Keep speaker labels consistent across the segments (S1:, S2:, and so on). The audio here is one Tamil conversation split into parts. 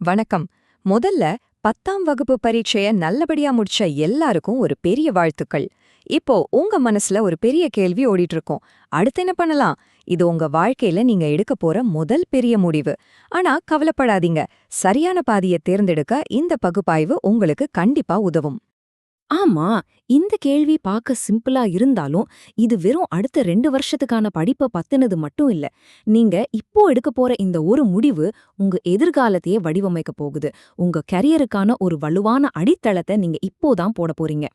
S1: வணக்கம். முதல்ல 10ஆம் வகுப்பு பரீட்சைய நல்லபடியா முடிச்ச எல்லாருக்கும் ஒரு பெரிய வாழ்த்துக்கள். இப்போ உங்க மனசுல ஒரு பெரிய கேள்வி ஓடிட்டு இருக்கும். அடுத்து என்ன பண்ணலாம்? இது உங்க வாழ்க்கையில நீங்க எடுக்க போற முதல் பெரிய முடிவு. ஆனா கவலைப்படாதீங்க. சரியான பாதையை தேர்ந்தெடுக்க இந்த பகுப்பாய்வு உங்களுக்கு கண்டிப்பா உதவும்.
S2: ஆமா, இந்த கேள்வி பார்க்க சிம்பிளா இருந்தாலும், இது வெறும் அடுத்த 2 வருஷத்துக்கான படிப்ப பத்தினது மட்டும் இல்ல. நீங்க இப்போ எடுக்க போற இந்த ஒரு முடிவு, உங்க எதிர்காலத்தையே வடிவமைக்க போகுது. உங்க கரியருக்கான ஒரு வலுவான அடித்தளத்த நீங்க இப்போ தான் போட போறீங்க.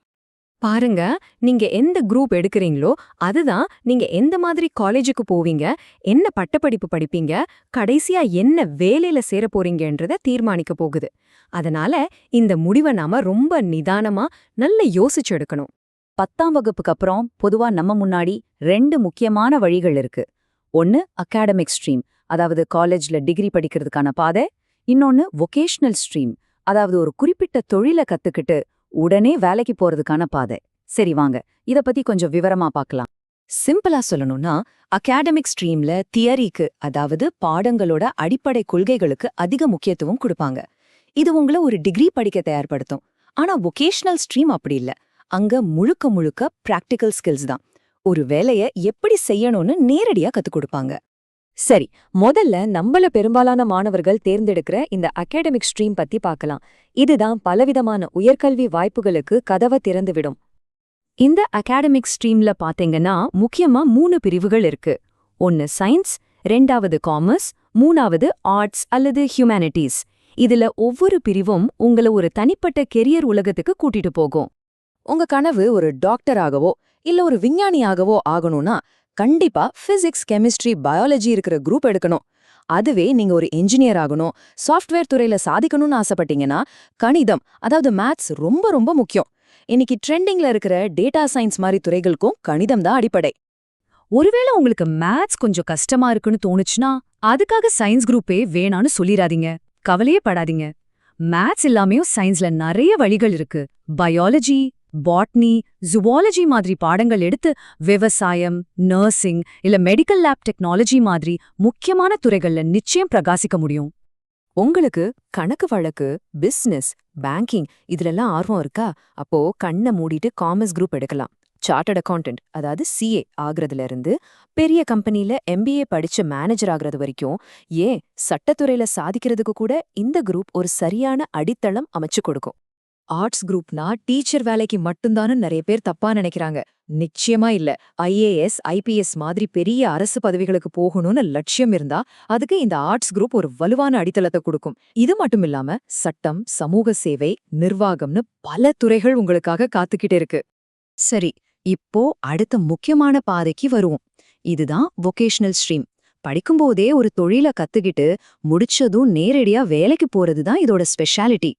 S1: பாருங்க, நீங்க எந்த குரூப் எடுக்கறீங்களோ, அதுதான் நீங்க எந்த மாதிரி காலேஜுக்கு போவீங்க, என்ன பட்டப்படிப்பு படிப்பீங்க, கடைசியா என்ன வேலையில சேரப் போறீங்கன்றத தீர்மானிக்க போகுது. அதனால இந்த முடிவை நாம ரொம்ப நிதானமா, நல்ல யோசிச்சு எடுக்கணும்.
S2: 10ஆம் வகுப்புக்கு அப்புறம் பொதுவா நம்ம முன்னாடி 2 முக்கியமான வழிகள் இருக்கு. ஒன்னு அகாடமிக் ஸ்ட்ரீம், அதாவது காலேஜ்ல டிகிரி படிக்கிறதுக்கான பாதை. இன்னொன்னு வொகேஷனல் ஸ்ட்ரீம், அதாவது ஒரு குறிப்பிட்ட தொழில கத்துக்கிட்டு உடனே வேலைக்கு போறதுக்கான பாதை. சரி வாங்க, இத பத்தி கொஞ்சம் விவரமா பார்க்கலாம்.
S1: சிம்பிளா சொல்லணும்னா, அகாடமிக் ஸ்ட்ரீம்ல தியரிக்கு, அதாவது பாடங்களோட அடிப்படை கொள்கைகளுக்கு அதிக முக்கியத்துவம் கொடுப்பாங்க. இது உங்கள ஒரு டிகிரி படிக்க தயார்படுத்தும். ஆனா வொகேஷனல் ஸ்ட்ரீம் அப்படி இல்ல. அங்க முழுக்க முழுக்க பிராக்டிகல் ஸ்கில்ஸ் தான். ஒரு வேலைய எப்படி செய்யணும்னு நேரடியா கத்துக் கொடுப்பாங்க. சரி, முதல்ல நம்மள பெரும்பாலான மாணவர்கள் தேர்ந்தெடுக்கிற இந்த அகாடமிக் ஸ்ட்ரீம் பத்தி பார்க்கலாம். இதுதான் பலவிதமான உயர்கல்வி வாய்ப்புகளுக்கு கதவை திறந்துவிடும். இந்த அகாடமிக் ஸ்ட்ரீம்ல பாத்தீங்கன்னா முக்கியமா 3 பிரிவுகள் இருக்கு. ஒன்னு சயின்ஸ், 2வது காமர்ஸ், 3வது ஆர்ட்ஸ் அல்லது ஹியூமானிட்டிஸ். இதுல ஒவ்வொரு பிரிவும் உங்கள ஒரு தனிப்பட்ட கெரியர் உலகத்துக்கு கூட்டிட்டு போகும். உங்க கனவு ஒரு டாக்டராகவோ இல்ல ஒரு விஞ்ஞானியாகவோ ஆகணும்னா கண்டிப்பா பிசிக்ஸ், கெமிஸ்ட்ரி, பயாலஜி இருக்கிற குரூப் எடுக்கணும். அதுவே நீங்க ஒரு என்ஜினியர் ஆகணும், சாஃப்ட்வேர் துறையில சாதிக்கணும்னு ஆசைப்பட்டீங்கன்னா கணிதம், அதாவது மேத்ஸ் ரொம்ப ரொம்ப முக்கியம். இன்னைக்கு ட்ரெண்டிங்ல இருக்கிற டேட்டா சயின்ஸ் மாதிரி துறைகளுக்கும் கணிதம் தான் அடிப்படை.
S2: ஒருவேளை உங்களுக்கு மேத்ஸ் கொஞ்சம் கஷ்டமா இருக்குன்னு தோணுச்சுன்னா, அதுக்காக சயின்ஸ் குரூப்பே வேணான்னு சொல்லிராதீங்க. கவலையே படாதீங்க. மேத்ஸ் இல்லாமையும் சயின்ஸ்ல நிறைய வழிகள் இருக்கு. பயாலஜி, பாட்னி, ஜுவாலஜி மாதிரி பாடங்கள் எடுத்து விவசாயம், நர்சிங் இல்ல மெடிக்கல் லேப் டெக்னாலஜி மாதிரி முக்கியமான துறைகள்ல நிச்சயம் பிரகாசிக்க முடியும்.
S1: உங்களுக்கு கணக்கு வழக்கு, பிசினஸ், பேங்கிங் இதுலெல்லாம் ஆர்வம் இருக்கா? அப்போ கண்ணை மூடிட்டு காமர்ஸ் குரூப் எடுக்கலாம். சார்ட்டர்ட் அக்கவுண்டன்ட், அதாவது சிஏ ஆகுறதுல இருந்து பெரிய கம்பெனில எம்பிஏ படிச்ச மேனேஜர் ஆகுறது வரைக்கும், ஏன் சட்டத்துறையில சாதிக்கிறதுக்கு கூட இந்த குரூப் ஒரு சரியான அடித்தளம் அமைச்சு கொடுக்கும். ஆர்ட்ஸ் குரூப்னா டீச்சர் வேலைக்கு மட்டும்தான்னு நிறைய பேர் தப்பா நினைக்கிறாங்க. நிச்சயமா இல்ல. ஐஏஎஸ், ஐபிஎஸ் மாதிரி பெரிய அரசு பதவிகளுக்கு போகணும்னு லட்சியம் இருந்தா அதுக்கு இந்த ஆர்ட்ஸ் குரூப் ஒரு வலுவான அடித்தளத்தை கொடுக்கும். இது மட்டும் இல்லாம சட்டம், சமூக சேவை, நிர்வாகம்னு பல துறைகள் உங்களுக்காக காத்துக்கிட்டு இருக்கு. சரி, இப்போ அடுத்த முக்கியமான பாதைக்கு வருவோம். இதுதான் வொகேஷனல் ஸ்ட்ரீம். படிக்கும்போதே ஒரு தொழில கத்துக்கிட்டு முடிச்சதும் நேரடியா வேலைக்கு போறதுதான் இதோட ஸ்பெஷாலிட்டி.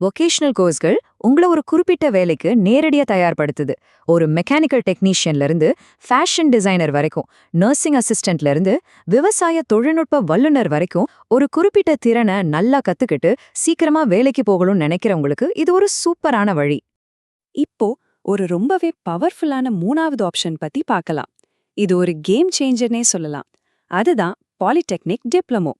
S1: வொகேஷனல் கோர்ஸ்கள் உங்களை ஒரு குறிப்பிட்ட வேலைக்கு நேரடியா தயார்படுத்துது. ஒரு மெக்கானிக்கல் டெக்னீஷியன்ல இருந்து ஃபேஷன் டிசைனர் வரைக்கும், நர்சிங் அசிஸ்டன்ட்ல இருந்து விவசாய தொழில்நுட்ப வல்லுநர் வரைக்கும் ஒரு குறிப்பிட்ட திறனை நல்லா கத்துக்கிட்டு சீக்கிரமா வேலைக்கு போகணும்னு நினைக்கிறவங்களுக்கு இது ஒரு சூப்பரான வழி. இப்போ ஒரு ரொம்பவே பவர்ஃபுல்லான 3வது ஆப்ஷன் பத்தி பார்க்கலாம். இது ஒரு கேம் சேஞ்சர்னே சொல்லலாம். அதுதான் பாலிடெக்னிக் டிப்ளமோ.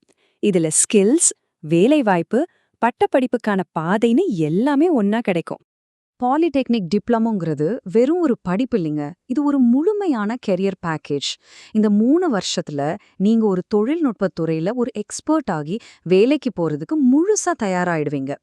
S1: இதுல ஸ்கில்ஸ், வேலைவாய்ப்பு, பட்டப்படிப்புக்கான பாதைன்னு எல்லாமே ஒன்னா கிடைக்கும்.
S2: பாலிடெக்னிக் டிப்ளமோங்கிறது வெறும் ஒரு படிப்பு இல்லைங்க. இது ஒரு முழுமையான கெரியர் பேக்கேஜ். இந்த 3 வருஷத்துல நீங்க ஒரு தொழில்நுட்பத் துறையில ஒரு எக்ஸ்பர்ட் ஆகி வேலைக்கு போறதுக்கு முழுசா தயாராயிடுவீங்க.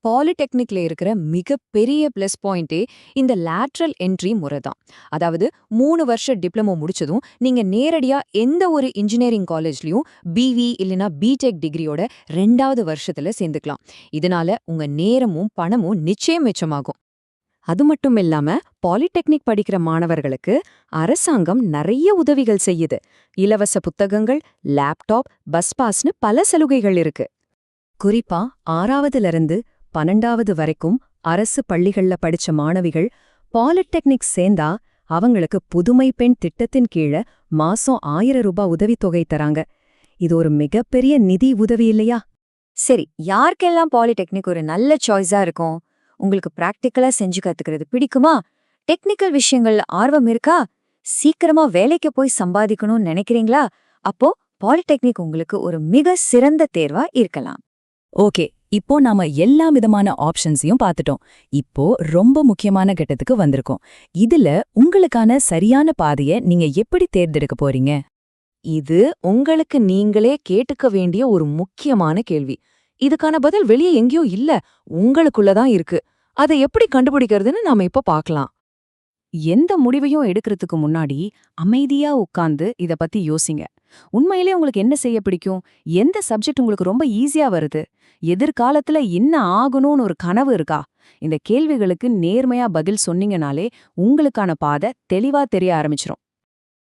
S2: பாலிடெக்னிக்ல இருக்கிற மிகப்பெரிய பிளஸ் பாயிண்டே இந்த லேட்ரல் என்ட்ரி முறை தான். அதாவது 3 வருஷ டிப்ளமோ முடிச்சதும் நீங்க நேரடியா எந்த ஒரு இன்ஜினியரிங் காலேஜ்லயும் பிவி இல்லைனா பிடெக் டிகிரியோட 2வது வருஷத்துல சேர்ந்துக்கலாம். இதனால உங்க நேரமும் பணமும் நிச்சயம் மிச்சமாகும். அது மட்டும் இல்லாம பாலிடெக்னிக் படிக்கிற மாணவர்களுக்கு அரசாங்கம் நிறைய உதவிகள் செய்யுது. இலவச புத்தகங்கள், லேப்டாப், பஸ் பாஸ்னு பல சலுகைகள் இருக்கு. குறிப்பா 6வதுல இருந்து 12வது வரைக்கும் அரசு பள்ளிகள்ல படிச்ச மாணவிகள் பாலிடெக்னிக் சேர்ந்தா அவங்களுக்கு புதுமை பெண் திட்டத்தின் கீழ மாசம் 1000 ரூபாய் உதவித்தொகை தராங்க. இது ஒரு மிகப்பெரிய நிதி உதவி இல்லையா? சரி, யாருக்கெல்லாம் பாலிடெக்னிக் ஒரு நல்ல சாய்ஸா இருக்கும்? உங்களுக்கு பிராக்டிக்கலா செஞ்சு கத்துக்கிறது பிடிக்குமா? டெக்னிக்கல் விஷயங்கள்ல ஆர்வம் இருக்கா? சீக்கிரமா வேலைக்கு போய் சம்பாதிக்கணும்னு நினைக்கிறீங்களா? அப்போ பாலிடெக்னிக் உங்களுக்கு ஒரு மிக சிறந்த தேர்வா இருக்கலாம்.
S3: ஓகே, இப்போ நாம எல்லா விதமான ஆப்ஷன்ஸையும் பார்த்துட்டோம். இப்போ ரொம்ப முக்கியமான கட்டத்துக்கு வந்திருக்கோம். இதுல உங்களுக்கான சரியான பாதைய நீங்க எப்படி தேர்ந்தெடுக்க போறீங்க?
S1: இது உங்களுக்கு நீங்களே கேட்டுக்க வேண்டிய ஒரு முக்கியமான கேள்வி. இதுக்கான பதில் வெளியே எங்கேயோ இல்ல, உங்களுக்குள்ள தான் இருக்கு. அதை எப்படி கண்டுபிடிக்கிறதுன்னு நாம இப்ப பார்க்கலாம்.
S2: எந்த முடிவையும் எடுக்கிறதுக்கு முன்னாடி அமைதியா உட்கார்ந்து இத பத்தி யோசிங்க. உண்மையிலே உங்களுக்கு என்ன செய்ய பிடிக்கும்? எந்த சப்ஜெக்ட் உங்களுக்கு ரொம்ப ஈஸியா வருது? எதிர்காலத்துல என்ன ஆகணும்னு ஒரு கனவு இருக்கா? இந்த கேள்விகளுக்கு நேர்மையா பதில் சொன்னீங்கனாலே உங்களுக்கான பாதை தெளிவா தெரிய ஆரம்பிச்சிரும்.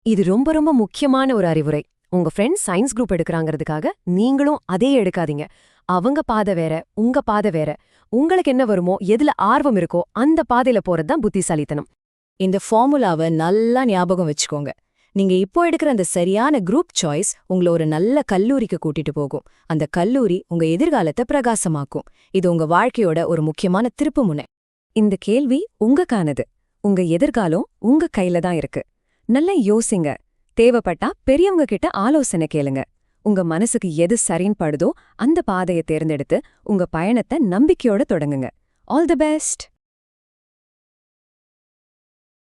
S1: இது ரொம்ப ரொம்ப முக்கியமான ஒரு அறிவுரை. உங்க ஃப்ரெண்ட்ஸ் சயின்ஸ் குரூப் எடுக்கறாங்கிறதுக்காக நீங்களும் அதே எடுக்காதீங்க. அவங்க பாதை வேற, உங்க பாதை வேற. உங்களுக்கு என்ன வருமோ, எதுல ஆர்வம் இருக்கோ அந்த பாதையில போறதுதான் புத்திசாலித்தனம். இந்த ஃபார்முலாவை நல்லா ஞாபகம் வச்சுக்கோங்க. நீங்க இப்போ எடுக்கிற அந்த சரியான குரூப் சாய்ஸ் உங்களை ஒரு நல்ல கல்லூரிக்கு கூட்டிட்டு போகும். அந்த கல்லூரி உங்க எதிர்காலத்தை பிரகாசமாக்கும். இது உங்க வாழ்க்கையோட ஒரு முக்கியமான திருப்புமுனை. இந்த கேள்வி உங்களுக்கானது. உங்க எதிர்காலம் உங்க கையில தான் இருக்கு. நல்லா யோசிங்க. தேவைப்பட்டா பெரியவங்க கிட்ட ஆலோசனை கேளுங்க. உங்க மனசுக்கு எது சரின்னு படுதோ அந்த பாதையை தேர்ந்தெடுத்து உங்க பயணத்தை நம்பிக்கையோட தொடங்குங்க. All the best.